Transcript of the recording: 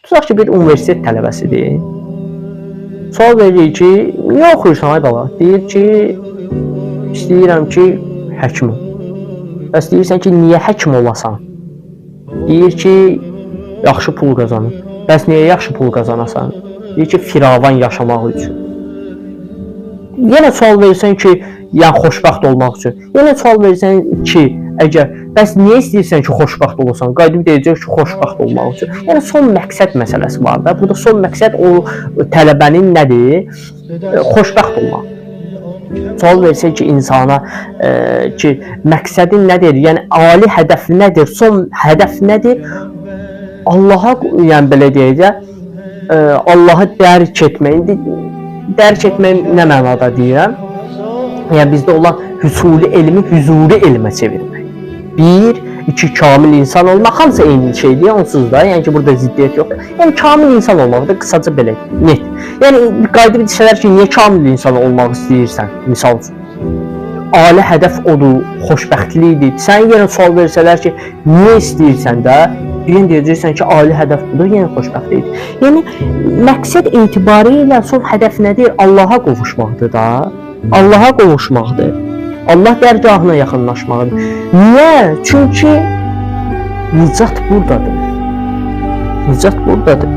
Tutaq ki, bir universitet tələbəsidir. Sual verir ki, niyə oxuyursan ay bala? Deyir ki, istəyirəm ki, həkim ol. Bəs deyirsən ki, niyə həkim olasan? Deyir ki, yaxşı pul qazanır. Bəs niyə yaxşı pul qazanasan? Deyir ki, firavan yaşamaq üçün. Yenə sual verirsən ki, yəni xoşbəxt olmaq üçün. Yenə sual verirsən ki, əgər bəs niyə istəyirsən ki, xoşbəxt olasan? Qayıdıb deyəcək ki, xoşbəxt olmaq üçün. Yəni son məqsəd məsələsi var da. Burada son məqsəd o tələbənin nədir? Xoşbəxt olmaq. Sual versək ki, insana ki, məqsədin nədir? Yəni ali hədəf nədir? Son hədəf nədir? Allah'a, yəni belə deyəcək, Allah'ı dərk etmək. Dərk etmək nə mənada deyirəm? Yəni bizdə olan hüsuli elmi hüzuri elmə çevirmək. 1, 2 kamil insan olmaq hamısı eyni şeydir, onsuz da. Yəni ki, burada ziddiyyət yoxdur. Yəni kamil insan olmaq da qısaca belə net. Yəni qayıdıb desələr ki, niyə kamil insan olmaq istəyirsən? Misal üçün. Ali hədəf odur, xoşbəxtlikdir. Sən yenə sual versələr ki, niyə istəyirsən də? Yenə deyəcəksən ki, ali hədəf budur, yenə xoşbəxtlikdir. Yəni məqsəd etibarilə son hədəf nədir? Allah'a qovuşmaqdır da. Allah'a qovuşmaqdır. Allah dərgahına yaxınlaşmaqdır. Niyə? Çünki nicat buradadır. Nicat buradadır.